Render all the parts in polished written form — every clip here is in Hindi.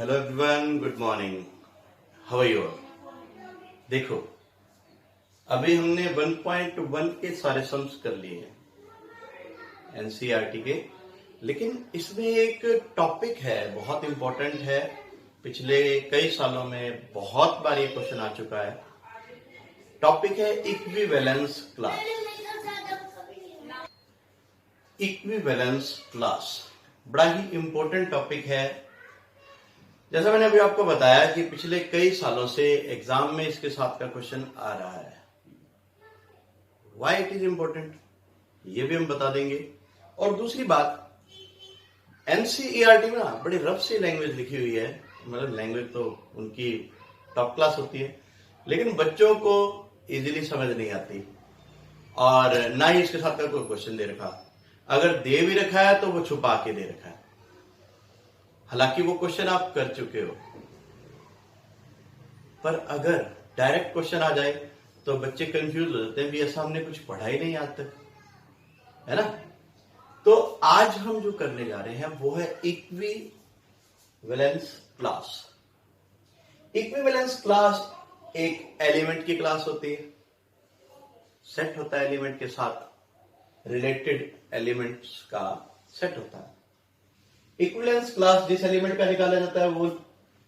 Hello everyone, good morning. How are you? देखो, अभी हमने 1.1 के सारे सम्स कर लिए हैं एनसीईआरटी के, लेकिन इसमें एक टॉपिक है, बहुत इंपॉर्टेंट है। पिछले कई सालों में बहुत बार ये क्वेश्चन आ चुका है। टॉपिक है इक्विवेलेंस क्लास। इक्विवेलेंस क्लास बड़ा ही इंपॉर्टेंट टॉपिक है। जैसा मैंने अभी आपको बताया कि पिछले कई सालों से एग्जाम में इसके साथ का क्वेश्चन आ रहा है। व्हाई इट इज इंपॉर्टेंट ये भी हम बता देंगे। और दूसरी बात, एनसीईआरटी में ना बड़ी रफ सी लैंग्वेज लिखी हुई है। मतलब लैंग्वेज तो उनकी टॉप क्लास होती है, लेकिन बच्चों को इजीली समझ नहीं आती और ना ही इसके साथ का कोई क्वेश्चन दे रखा। अगर दे भी रखा है तो वो छुपा के दे रखा है, हालांकि वो क्वेश्चन आप कर चुके हो। पर अगर डायरेक्ट क्वेश्चन आ जाए तो बच्चे कंफ्यूज हो जाते हैं, भी ऐसा हमने कुछ पढ़ा ही नहीं आज तक, है ना। तो आज हम जो करने जा रहे हैं वो है इक्विवेलेंस क्लास। इक्विवेलेंस क्लास एक एलिमेंट की क्लास होती है। सेट होता है एलिमेंट के साथ, रिलेटेड एलिमेंट्स का सेट होता है। इक्विवेलेंस क्लास जिस एलिमेंट का निकाला जाता है वो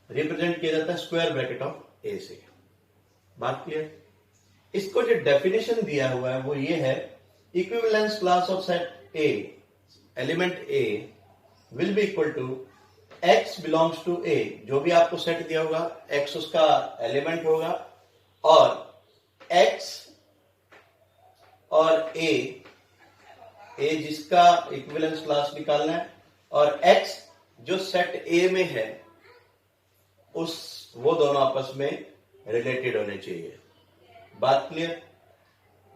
रिप्रेजेंट किया जाता है स्क्वायर ब्रैकेट ऑफ ए से। बात क्लियर? इसको जो डेफिनेशन दिया हुआ है वो ये है, equivalence class of set A, element A will be equal to X belongs to A. जो भी आपको सेट दिया होगा, एक्स उसका एलिमेंट होगा और एक्स और ए जिसका इक्विवेलेंस क्लास निकालना है, और x जो सेट A में है वो दोनों आपस में रिलेटेड होने चाहिए। बात क्लियर?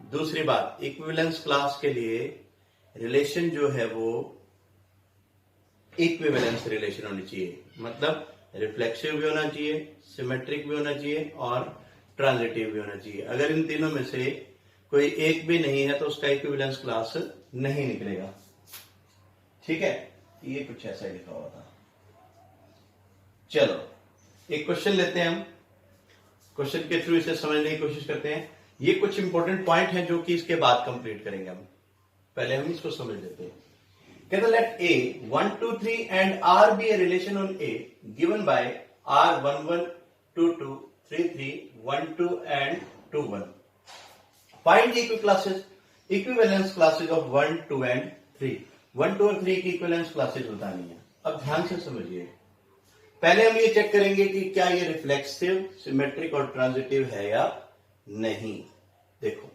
दूसरी बात, इक्विवेलेंस क्लास के लिए रिलेशन जो है वो इक्विवेलेंस रिलेशन होनी चाहिए। मतलब रिफ्लेक्सिव भी होना चाहिए, सिमेट्रिक भी होना चाहिए और ट्रांजिटिव भी होना चाहिए। अगर इन तीनों में से कोई एक भी नहीं है तो उसका इक्विवेलेंस क्लास नहीं निकलेगा। ठीक है, ये कुछ ऐसा ही लिखा हुआ था। चलो एक क्वेश्चन लेते हैं हम, क्वेश्चन के थ्रू इसे समझने की कोशिश करते हैं। ये कुछ इंपॉर्टेंट पॉइंट है जो कि इसके बाद कंप्लीट करेंगे हम। पहले हम इसको समझ लेते हैं। कहते हैं let A 1 2 3 and R be a relation on A given by R 1 1 2 2 3 3 1 2 and 2 1। Find equivalence classes of 1 2 and 3। 1 2 और 3 की इक्विवेलेंस क्लासेस बतानी है। अब ध्यान से समझिए, पहले हम ये चेक करेंगे कि क्या ये रिफ्लेक्सिव, सिमेट्रिक और ट्रांजिटिव है या नहीं। देखो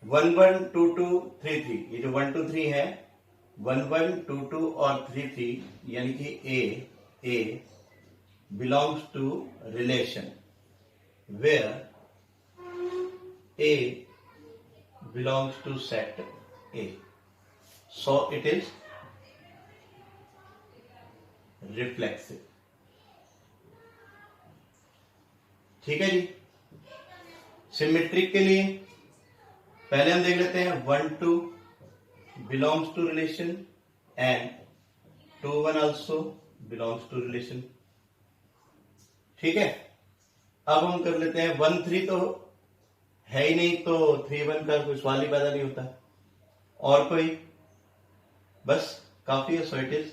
1 1 2 2 3 3, ये जो 1 2 3 है, 1 1 2 2 और 3 3, यानी कि A belongs to relation where A belongs to set A, so it is reflexive। ठीक है जी। सिमेट्रिक के लिए पहले हम देख लेते हैं 1 2 belongs to relation and 2 1 also belongs to relation. ठीक है, अब हम कर लेते हैं 1 3 तो है ही नहीं, तो 3 1 का कोई सवाल ही पैदा नहीं होता। और कोई? बस काफी है। सो इट इज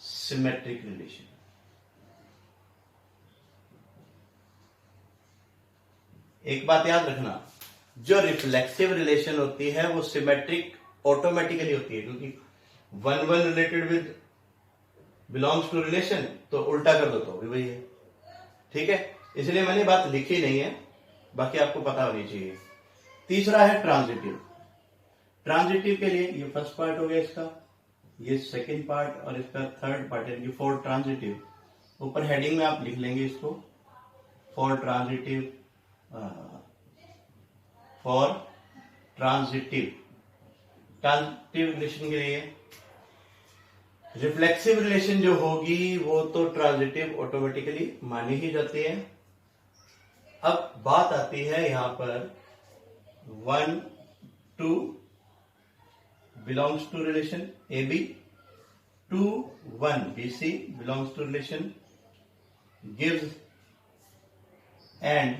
सिमेट्रिक रिलेशन। एक बात याद रखना, जो रिफ्लेक्सिव रिलेशन होती है वो सिमेट्रिक ऑटोमेटिकली होती है, क्योंकि 1 1 related with belongs to relation, तो उल्टा कर दो तो भी वही है। ठीक है, इसलिए मैंने बात लिखी नहीं है, बाकी आपको पता होनी चाहिए। तीसरा है ट्रांजिटिव। ट्रांजिटिव के लिए ये फर्स्ट पार्ट हो गया इसका, ये सेकंड पार्ट और इसका थर्ड पार्ट है, ये फॉर ट्रांजिटिव। ऊपर हेडिंग में आप लिख लेंगे इसको, फॉर ट्रांजिटिव रिलेशन के लिए। रिफ्लेक्सिव रिलेशन जो होगी वो तो ट्रांजिटिव ऑटोमेटिकली मानी ही जाती है। अब बात आती है यहां पर 1 2 belongs to relation AB, 2 1 BC belongs to relation gives and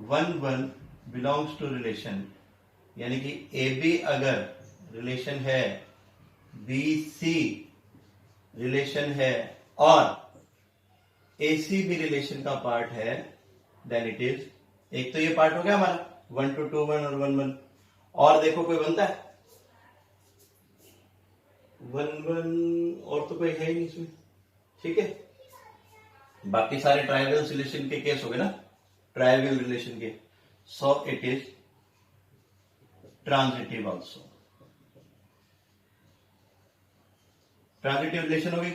1 1 belongs to relation, यानी कि AB अगर रिलेशन है, BC रिलेशन है और AC भी रिलेशन का पार्ट है, देन इट इज, एक तो ये पार्ट हो गया हमारा 1 to 2 1 और 1 1, और देखो कोई बनता है 1 1 और तो कोई है ही नहीं इसमें, ठीक है। बाकी सारे ट्रायंगल रिलेशन के केस हो गए ना, ट्रायंगल रिलेशन के, सो it is transitive also, transitive relation हो गई,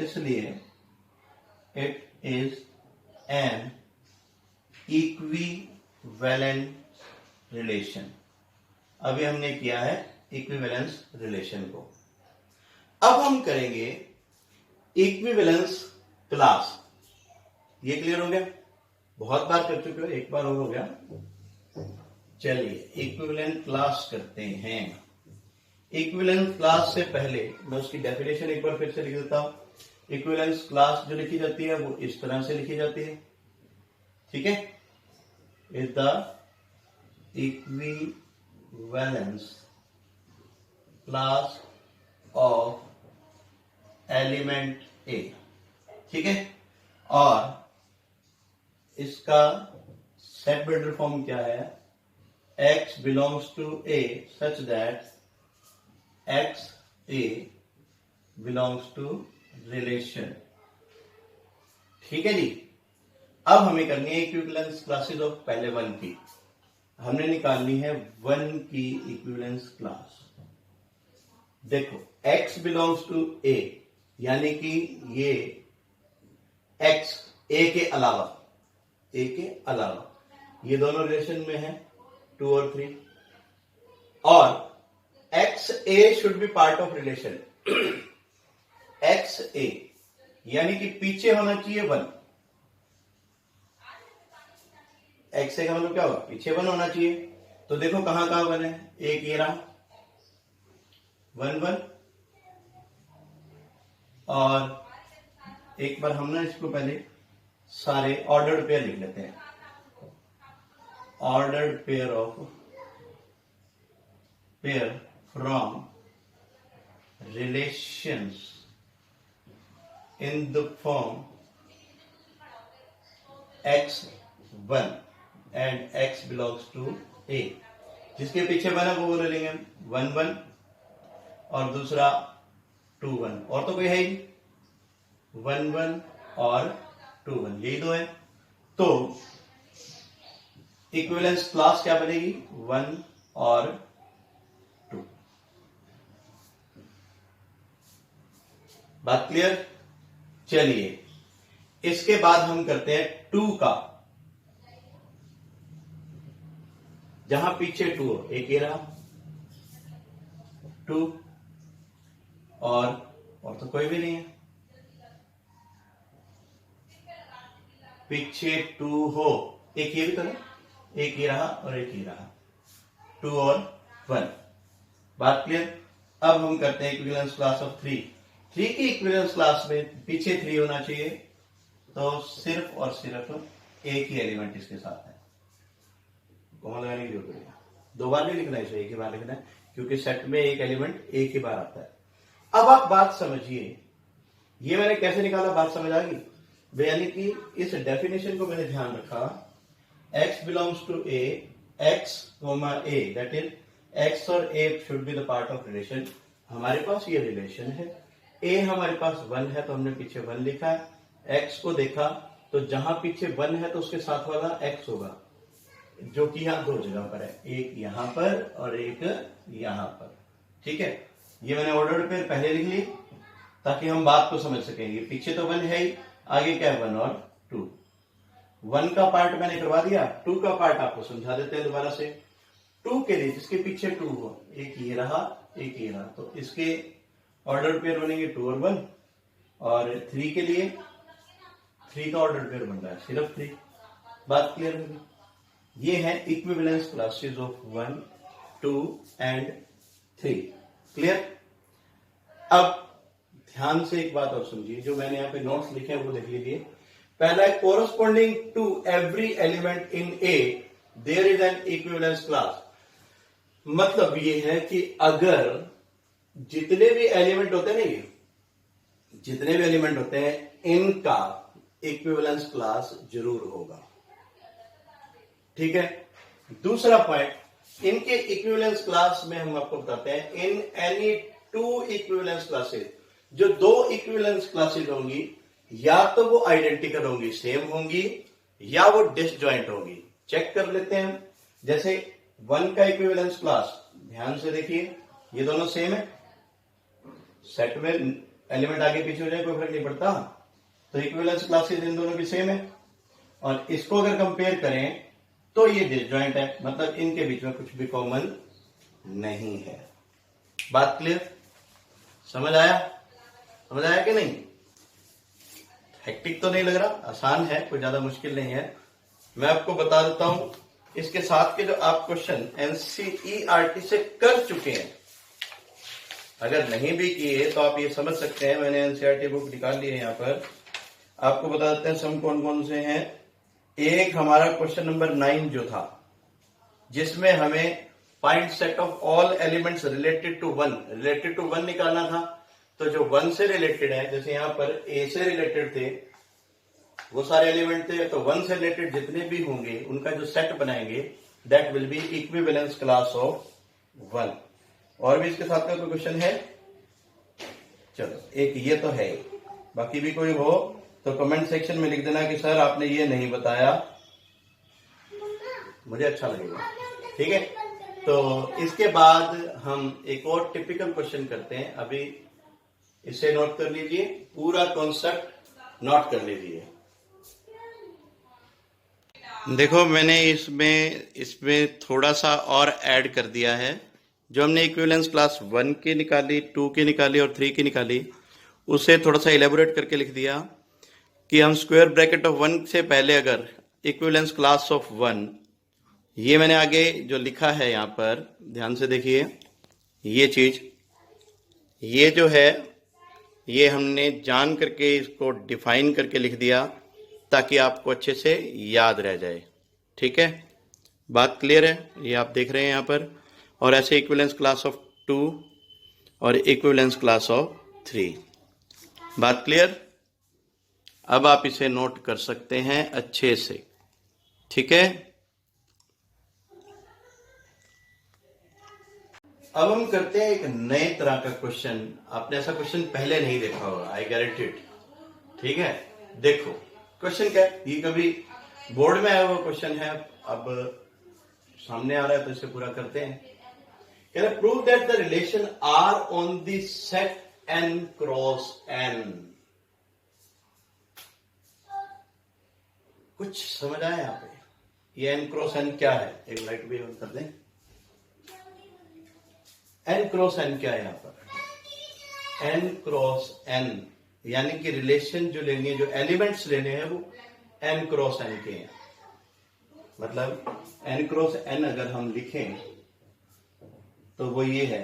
इसलिए it is an equivalent relation. अभी हमने किया है इक्विवेलेंस रिलेशन को, अब हम करेंगे इक्विवेलेंस क्लास। ये क्लियर हो गया, बहुत बार कर चुके हो, एक बार हो गया। चलिए इक्विवेलेंट क्लास करते हैं। इक्विवेलेंट क्लास से पहले मैं उसकी डेफिनेशन एक बार फिर से लिख देता हूं। इक्विवेलेंस क्लास जो लिखी जाती है वो इस तरह से लिखी जाती है, ठीक है। Is the equivalence class of element A, ठीक है। और इसका सेट बिल्डर फॉर्म क्या है, x belongs to A such that x A belongs to relation, ठीक है जी। अब हमें करनी है इक्विवेलेंस क्लासेस ऑफ पहले 1 की, हमने निकालनी है 1 की इक्विवेलेंस क्लास। देखो x belongs to A, यानी कि ये x A के अलावा, ये दोनों रिलेशन में है 2 और 3, और X A should be part of relation. X A यानी कि पीछे होना चाहिए 1, एक्स ए का मतलब क्या होगा, पीछे 1 होना चाहिए। तो देखो कहां 1 है, एक ये रहा 1 1, और एक बार हम ना इसको पहले सारे ऑर्डर्ड पेयर लिख लेते हैं। ordered pair from relations in the form x1 and x belongs to A। जिसके पीछे 1 है वो ले लेंगे 1 1 और दूसरा 2 1, और तो कोई है ही 1 1 और 2 1, यही दो है। तो इक्विवेलेंस क्लास क्या बनेगी, 1 और 2। बात क्लियर। चलिए इसके बाद हम करते हैं 2 का, जहां पीछे 2 हो, एक ये रहा 2 और तो कोई भी नहीं है, पीछे 2 हो, एक ये भी तो है, एक ही रहा और एक ही रहा, 2 और 1। बात क्लियर। अब हम करते हैं इक्विवेलेंस क्लास ऑफ 3 की इक्विवेलेंस क्लास में पीछे 3 होना चाहिए, तो सिर्फ और सिर्फ एक ही एलिमेंट इसके साथ है। कॉमा लगाने की जरूरत है, 2 बार नहीं लिखना है इसे, एक ही बार लिखना है, क्योंकि सेट में एक एलिमेंट एक ही बार आता है। अब आप बात समझिए, ये मैंने कैसे निकाला, बात समझ आ गई। यानी कि इस डेफिनेशन को मैंने ध्यान रखा, x belongs to A, x, A, that is x और A should be the part of relation। हमारे पास ये रिलेशन है, A हमारे पास 1 है तो हमने पीछे 1 लिखा है, x को देखा तो जहां पीछे 1 है तो उसके साथ वाला x होगा, जो कि यहां 2 जगह पर है, एक यहां पर और एक यहां पर, ठीक है। ये मैंने ऑर्डर्ड पेयर पहले लिख ली ताकि हम बात को समझ सकेंगे। पीछे तो 1 है ही, आगे क्या है 1 और 2। 1 का पार्ट मैंने करवा दिया, 2 का पार्ट आपको समझा देते हैं दोबारा से। 2 के लिए जिसके पीछे 2 हो, एक ये रहा एक ये रहा, तो इसके ऑर्डर पेयर बनेंगे 2 और 1। और 3 के लिए 3 का ऑर्डर पेयर बन रहा है सिर्फ 3। बात क्लियर होगी। ये है equivalence classes of 1, 2 and 3। Clear. अब ध्यान से एक बात और समझिए, जो मैंने यहाँ पे नोट्स लिखे हैं वो देख लीजिए। पहला है corresponding to every element in A there is an equivalence class. मतलब ये है कि अगर जितने भी एलिमेंट होते हैं ना, ये जितने भी एलिमेंट होते हैं इनका इक्विवेलेंस क्लास जरूर होगा। ठीक है। दूसरा पॉइंट, इनके इक्विवेलेंस क्लास में हम आपको बताते हैं in any two equivalence classes, जो दो इक्विवेलेंस क्लासेस होंगी या तो वो आइडेंटिकल होंगी, सेम होंगी, या वो डिसजॉइंट होंगी। चेक कर लेते हैं हम। जैसे 1 का इक्विवेलेंस क्लास, ध्यान से देखिए, ये दोनों सेम है, सेट में एलिमेंट आगे पीछे हो जाए कोई फर्क नहीं पड़ता, तो इक्विवेलेंस क्लासेस इन दोनों की सेम है। और इसको अगर कंपेयर करें तो ये डिसजॉइंट है, मतलब इनके बीच में कुछ भी कॉमन नहीं है। बात क्लियर? समझ आया? समझ आया कि नहीं? हेक्टिक तो नहीं लग रहा? आसान है, कोई ज्यादा मुश्किल नहीं है। मैं आपको बता देता हूं, इसके साथ के जो आप क्वेश्चन एनसीईआरटी से कर चुके हैं, अगर नहीं भी किए तो आप ये समझ सकते हैं। मैंने एनसीईआरटी बुक निकाल ली है यहाँ पर, आपको बता देते हैं सम कौन कौन से हैं। एक हमारा क्वेश्चन नंबर 9 जो था, जिसमें हमें find set of all elements related to 1 निकालना था। तो जो 1 से रिलेटेड है, जैसे यहां पर ए से रिलेटेड थे, वो सारे एलिमेंट थे, तो 1 से रिलेटेड जितने भी होंगे उनका जो सेट बनाएंगे that will be equivalence class of 1। और भी इसके साथ का कोई क्वेश्चन है? चलो, एक ये तो है, बाकी भी कोई हो तो कमेंट सेक्शन में लिख देना कि सर आपने ये नहीं बताया, मुझे अच्छा लगेगा। ठीक है। तो इसके बाद हम एक और टिपिकल क्वेश्चन करते हैं। अभी इसे नोट कर लीजिए, पूरा कॉन्सेप्ट नोट कर लीजिए। देखो, मैंने इसमें थोड़ा सा और ऐड कर दिया है। जो हमने इक्विवेलेंस क्लास 1 की निकाली, 2 की निकाली और 3 की निकाली, उसे थोड़ा सा इलेबोरेट करके लिख दिया कि हम स्क्वायर ब्रैकेट ऑफ 1 से पहले अगर इक्विवेलेंस क्लास ऑफ 1, ये मैंने आगे जो लिखा है यहाँ पर ध्यान से देखिए, ये चीज, ये जो है, ये हमने जान करके इसको डिफाइन करके लिख दिया ताकि आपको अच्छे से याद रह जाए। ठीक है, बात क्लियर है? ये आप देख रहे हैं यहाँ पर। और ऐसे इक्विवेलेंस क्लास ऑफ 2 और इक्विवेलेंस क्लास ऑफ 3। बात क्लियर? अब आप इसे नोट कर सकते हैं अच्छे से। ठीक है, अब हम करते हैं एक नए तरह का क्वेश्चन। आपने ऐसा क्वेश्चन पहले नहीं देखा होगा, आई गारंटीड। ठीक है, देखो क्वेश्चन क्या है। ये कभी बोर्ड में आया हुआ क्वेश्चन है, अब सामने आ रहा है तो इसे पूरा करते हैं। कह रहा prove that the relation R on the set n cross n। कुछ समझ आया यहाँ पे? ये n क्रॉस n क्या है? एक लाइट भी ऑन कर दें। n क्रॉस n क्या है यहाँ पर? n क्रॉस n यानी कि रिलेशन जो लेनी है, जो एलिमेंट्स लेने हैं, वो n क्रॉस n के हैं। मतलब n क्रॉस n अगर हम लिखें तो वो ये है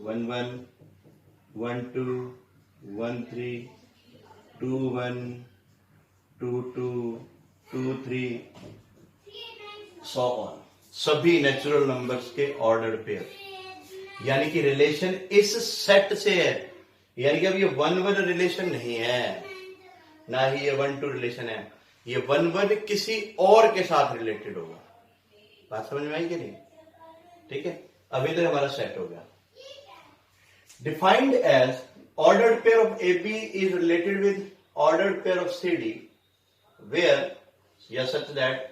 1 1 1 2 1 3 2 1 2 2 2 3 सो ऑन, सभी नेचुरल नंबर्स के ऑर्डर पेयर। यानी कि रिलेशन इस सेट से है, यानी कि अब ये 1-1 रिलेशन नहीं है, ना ही ये 1-2 रिलेशन है। ये 1-1 किसी और के साथ रिलेटेड होगा। बात समझ में आई कि नहीं? ठीक है, अभी तक हमारा सेट हो गया। Defined as ordered pair of A B is related with ordered pair of C D where या such that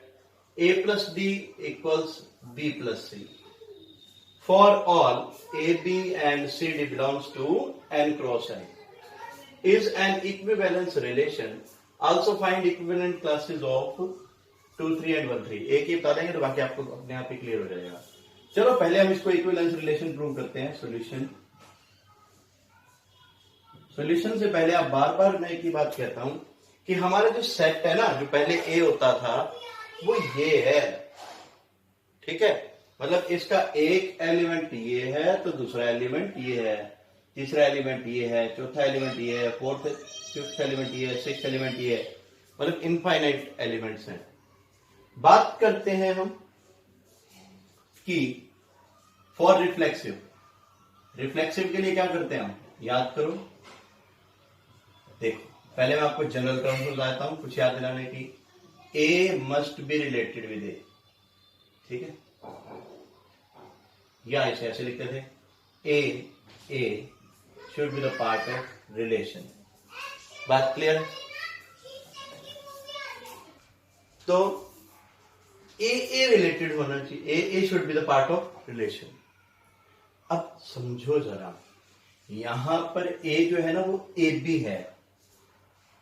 a plus d equals b plus c for all a, b and c d belongs to n cross n is an equivalence relation. Also find equivalent classes of 2 3 and 1 3। एक ही बता देंगे तो बाकी आपको अपने आप ही क्लियर हो जाएगा। चलो पहले हम इसको इक्विवेलेंस रिलेशन प्रूव करते हैं। सॉल्यूशन से पहले आप बार बार मैं एक ही बात कहता हूं कि हमारा जो सेट है ना, जो पहले ए होता था वो ये है। ठीक है, मतलब इसका एक एलिमेंट ये है तो दूसरा एलिमेंट ये है। तीसरा एलिमेंट ये है, चौथा एलिमेंट ये है, फोर्थ फिफ्थ एलिमेंट ये है, सिक्स्थ एलिमेंट ये है, मतलब इनफाइनाइट एलिमेंट्स हैं। बात करते हैं हम कि फॉर रिफ्लेक्सिव, रिफ्लेक्सिव के लिए क्या करते हैं हम, याद करो। देखो पहले मैं आपको जनरल टर्म्स बताता हूं कुछ याद दिलाने की। A must be related with A, ठीक है, या इसे ऐसे लिखते थे, A should be the part of relation. बात क्लियर है? तो ए रिलेटेड होना चाहिए, A should be the part of relation. अब समझो जरा, यहां पर ए जो है ना वो ए बी है,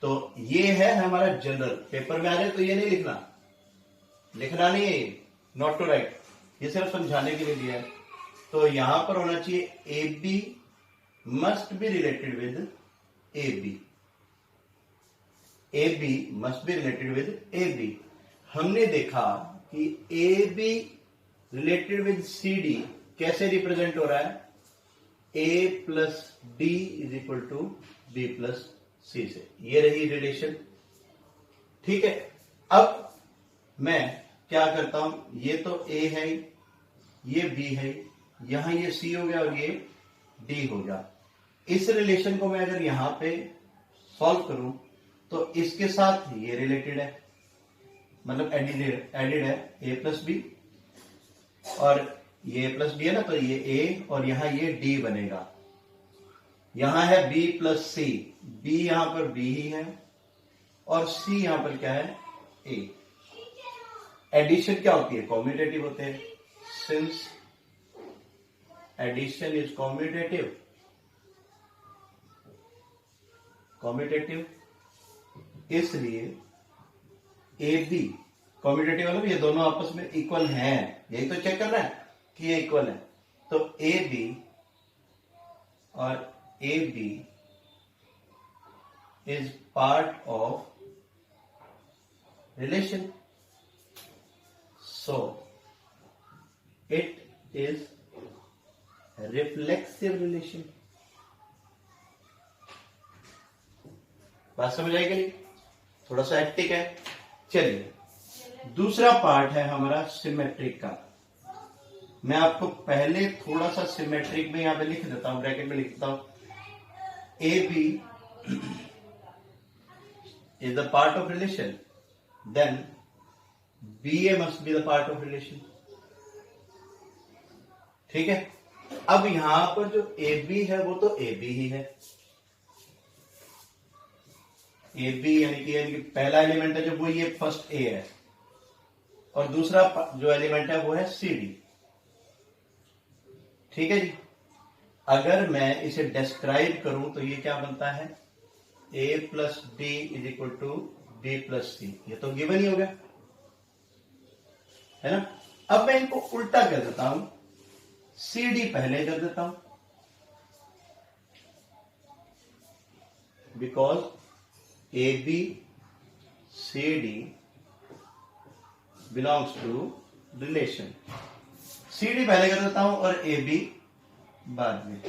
तो ये है हमारा जनरल। पेपर में आ जाए तो ये नहीं लिखना नहीं है, नॉट टू राइट, ये सिर्फ समझाने के लिए दिया है। तो यहां पर होना चाहिए A B must be related with A B, A B must be related with A B. हमने देखा कि A B related with C D कैसे रिप्रेजेंट हो रहा है, A plus D is equal to B plus C से, ये रही रिलेशन, ठीक है। अब मैं क्या करता हूं, ये तो ए है, ये बी है, यहां ये सी हो गया और ये डी हो गया। इस रिलेशन को मैं अगर यहां पे सॉल्व करूं तो इसके साथ ये रिलेटेड है, मतलब एडिड है, ए प्लस बी, और ये प्लस बी है ना, तो ये ए और यहां ये डी बनेगा। यहां है बी प्लस सी, बी यहां पर बी ही है और सी यहां पर क्या है, ए। एडिशन क्या होती है, कॉम्यूटेटिव होते हैं। सिंस एडिशन इज कॉम्यूटेटिव, इसलिए ए बी कॉम्यूटेटिव मतलब ये दोनों आपस में इक्वल हैं, यही तो चेक करना है कि ये इक्वल है। तो ए बी और A B is part of relation, so it is reflexive relation. बात समझ आएगी नहीं, थोड़ा सा हेक्टिक है। चलिए दूसरा पार्ट है हमारा सिमेट्रिक का। मैं आपको पहले थोड़ा सा सिमेट्रिक में यहां पे लिख देता हूं, ब्रैकेट में लिख देता हूं, A B is the part of relation, then B A must be the part of relation, ठीक है। अब यहां पर जो ए बी है वो तो ए बी ही है, ए बी यानी कि पहला एलिमेंट है जो वो ये फर्स्ट ए है, और दूसरा जो एलिमेंट है वो है सी डी, ठीक है जी। अगर मैं इसे डिस्क्राइब करूं तो ये क्या बनता है, A plus D is equal to B plus C, ये तो गिवन ही हो गया है ना। अब मैं इनको उल्टा कर देता हूं, सी डी पहले कर देता हूं, because A B C D belongs to relation, C D पहले कर देता हूं और ए बी बाद में।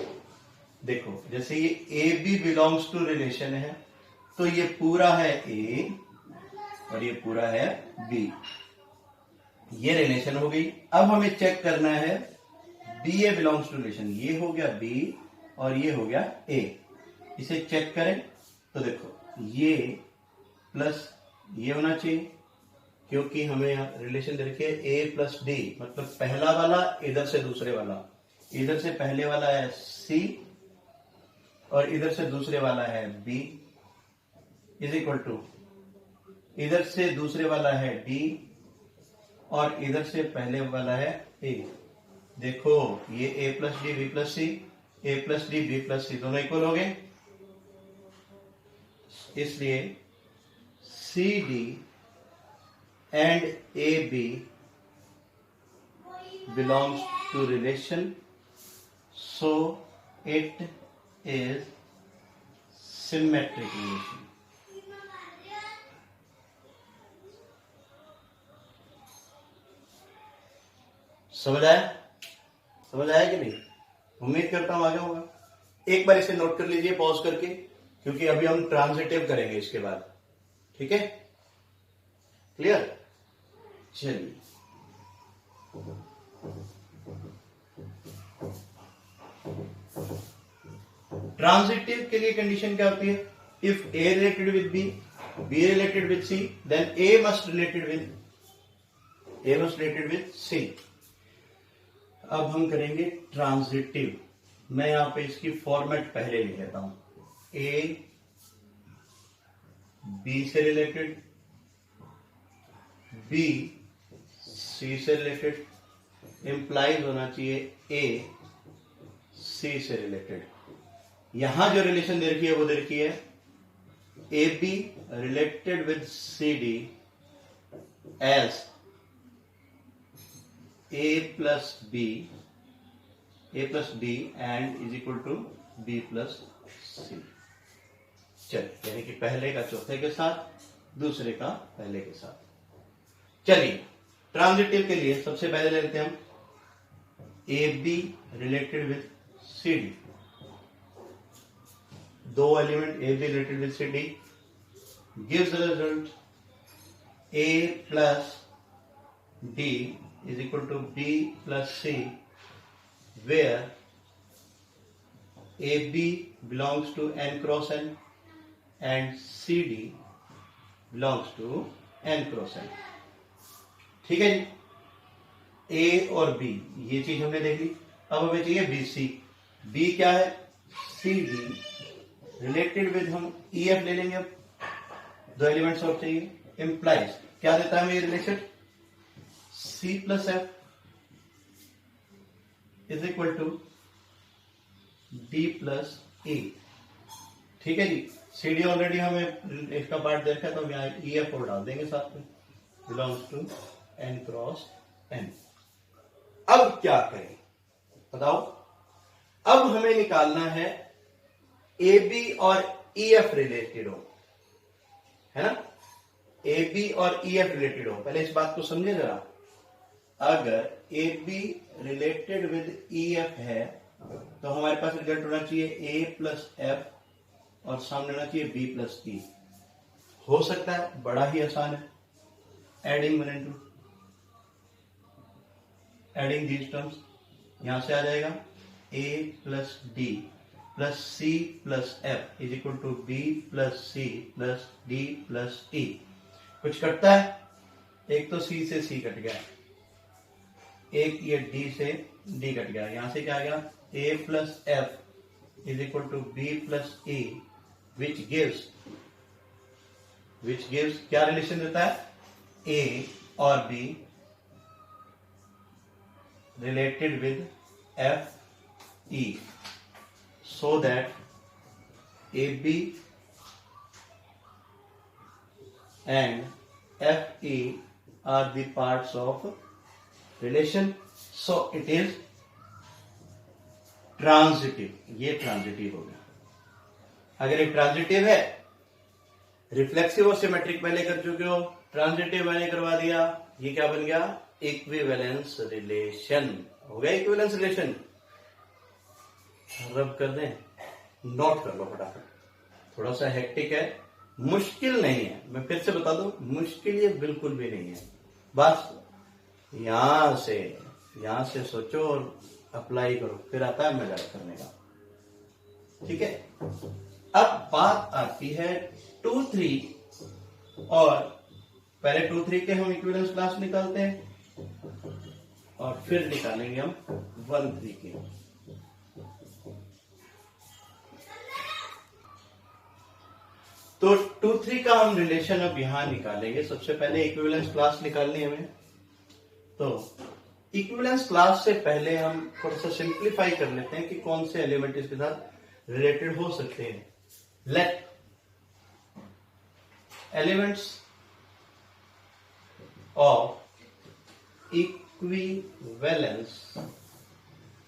देखो जैसे ये A B belongs to relation है, तो ये पूरा है ए और ये पूरा है बी, ये रिलेशन हो गई। अब हमें चेक करना है B A belongs to relation, ये हो गया बी और ये हो गया ए। इसे चेक करें तो देखो ये प्लस ये होना चाहिए, क्योंकि हमें रिलेशन दे रखी है ए प्लस डी, मतलब पहला वाला इधर से दूसरे वाला, इधर से पहले वाला है सी और इधर से दूसरे वाला है बी, इज इक्वल टू इधर से दूसरे वाला है डी और इधर से पहले वाला है ए। देखो ये A plus D B plus C, A plus D B plus C दोनों इक्वल हो गए, इसलिए C D and A B belongs to relation, so it is symmetric relation। समझ आया कि नहीं, उम्मीद करता हूं आगे होगा। एक बार इसे नोट कर लीजिए पॉज करके, क्योंकि अभी हम ट्रांजिटिव करेंगे इसके बाद। ठीक है, क्लियर? चलिए, ट्रांजिटिव के लिए कंडीशन क्या होती है? If A related with B, B related with C, then A must related with C. अब हम करेंगे ट्रांजिटिव। मैं यहां पे इसकी फॉर्मेट पहले लिख लेता हूं। ए बी से रिलेटेड, बी सी से रिलेटेड, इंप्लाइज होना चाहिए ए सी से रिलेटेड। यहां जो रिलेशन दे रखी है वो दे रखी है A B related with C D as A plus D and is equal to B plus C. चलिए, यानी कि पहले का चौथे के साथ, दूसरे का पहले के साथ। चलिए, ट्रांजिटिव के लिए सबसे पहले ले लेते हैं हम A B related with C D. दो element A B related with C D gives the result A plus D is equal to B plus C, where AB belongs to n cross n and CD belongs to n cross n। ठीक है जी, A और B ये चीज हमने देख ली। अब हमें चाहिए BC। B क्या है? CD रिलेटेड विद, हम EF ले लेंगे। अब दो एलिमेंट्स और चाहिए, इंप्लाइज क्या देता है हमें ये relation? C plus F is equal to D plus A. ठीक है जी, सी डी ऑलरेडी हमें इसका पार्ट देखा है, तो हम यहाँ ई एफ और डाल देंगे साथ में, belongs to N cross N. अब क्या करें बताओ? अब हमें निकालना है ए बी और ई एफ रिलेटेड हो, है ना? ए बी और ई एफ रिलेटेड हो। पहले इस बात को समझे जरा। अगर ए B related with E F है तो हमारे पास रिजल्ट होना चाहिए ए प्लस एफ और सामने होना चाहिए बी प्लस ई। हो सकता है, बड़ा ही आसान है। Adding one and two, adding these terms, यहां से आ जाएगा A plus D plus C plus F is equal to B plus C plus D plus E. कुछ कटता है? एक तो सी से सी कट गया, एक ये डी से डी कट गया। यहां से क्या आ गया? A plus F is equal to B plus E, which gives क्या रिलेशन देता है? ए और B related with F E, so that A B and F E are the parts of relation, so it is transitive. ये ट्रांजिटिव हो गया। अगर एक ट्रांजिटिव है, रिफ्लेक्सिव और सिमेट्रिक पहले कर चुके हो, ट्रांजिटिव मैंने करवा दिया, ये क्या बन गया? इक्विवेलेंस रिलेशन हो गया। इक्विवेलेंस रिलेशन रब कर दें, नोट कर लो फटाफट। थोड़ा सा हेक्टिक है, मुश्किल नहीं है। मैं फिर से बता दूं, मुश्किल ये बिल्कुल भी नहीं है। बस यहां से सोचो और अप्लाई करो, फिर आता है मजा करने का। ठीक है, अब बात आती है 2-3, और पहले 2-3 के हम इक्विवेलेंस क्लास निकालते हैं और फिर निकालेंगे हम 1-3 के। तो 2-3 का हम रिलेशन अब यहां निकालेंगे। सबसे पहले इक्विवेलेंस क्लास निकालनी है हमें। तो इक्विवेलेंस क्लास से पहले हम थोड़ा सा सिंप्लीफाई कर लेते हैं कि कौन से एलिमेंट इसके साथ रिलेटेड हो सकते हैं। Let elements of equivalence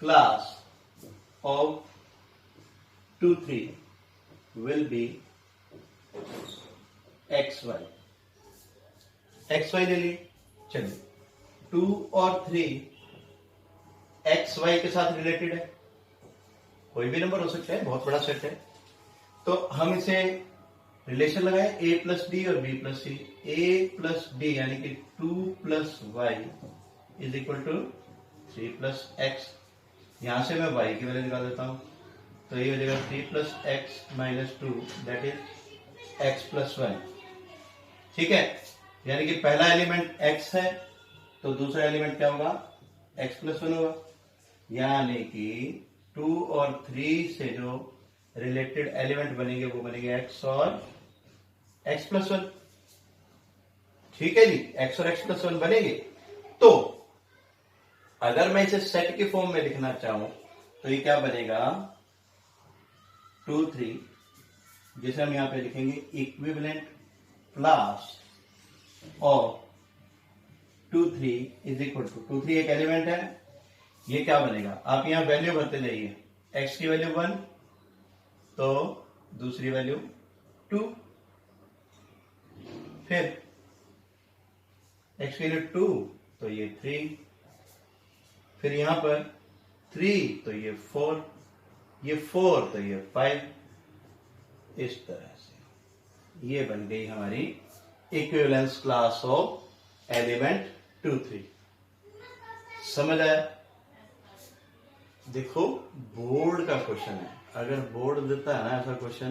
class of 2-3 will be XY। XY ले ली। चलिए, 2 और 3 XY के साथ रिलेटेड है। कोई भी नंबर हो सकता है, बहुत बड़ा सेट है। तो हम इसे रिलेशन लगाए a प्लस डी और b plus C. a plus D यानी कि 2 plus Y is equal to 3 plus X. यहां से मैं y की वैल्यू निकाल देता हूं, तो ये हो जाएगा 3 plus x minus 2 that is x plus 1। ठीक है, यानी कि पहला एलिमेंट x है तो दूसरा एलिमेंट क्या होगा, x प्लस 1 होगा। यानी कि 2 और 3 से जो रिलेटेड एलिमेंट बनेंगे वो बनेंगे x और x प्लस 1। ठीक है जी, x और x प्लस 1 बनेंगे। तो अगर मैं इसे सेट के फॉर्म में लिखना चाहूं तो ये क्या बनेगा, 2 3, जिसे हम यहां पे लिखेंगे इक्विवेलेंट प्लस और 2 3 इज इक्वल टू 2 3 एक एलिमेंट है, ये क्या बनेगा, आप यहां वैल्यू भरते जाइए। x की वैल्यू 1 तो दूसरी वैल्यू 2, फिर x की वैल्यू 2 तो ये 3, फिर यहां पर 3 तो ये 4, ये 4 तो ये 5। इस तरह से ये बन गई हमारी इक्विवेलेंस क्लास ऑफ एलिमेंट 2 3। समझ आया? देखो बोर्ड का क्वेश्चन है, अगर बोर्ड देता है ना ऐसा क्वेश्चन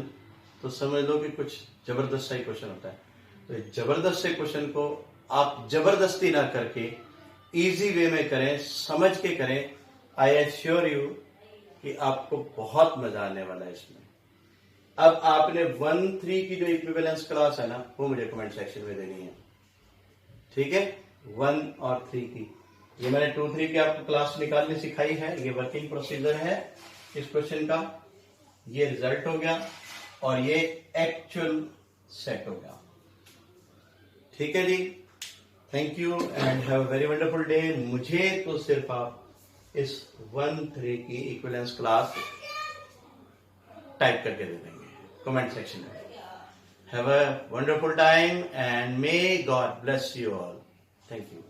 तो समझ लो कि कुछ जबरदस्त सा ही क्वेश्चन होता है। तो जबरदस्त से क्वेश्चन को आप जबरदस्ती ना करके इजी वे में करें, समझ के करें। आई एश्योर यू कि आपको बहुत मजा आने वाला है इसमें। अब आपने 1 3 की जो इक्विवेलेंस क्लास है ना वो मुझे कमेंट सेक्शन में देनी है, ठीक है? 1 और 3 की, ये मैंने 2 3 की आपको क्लास निकालनी सिखाई है, ये वर्किंग प्रोसीजर है इस क्वेश्चन का। ये रिजल्ट हो गया और ये एक्चुअल सेट हो गया। ठीक है जी, thank you and have a very wonderful day. मुझे तो सिर्फ आप इस 1 3 की इक्विवेलेंस क्लास टाइप करके दे देंगे कमेंट सेक्शन में। Have a wonderful time and may God bless you all. Thank you.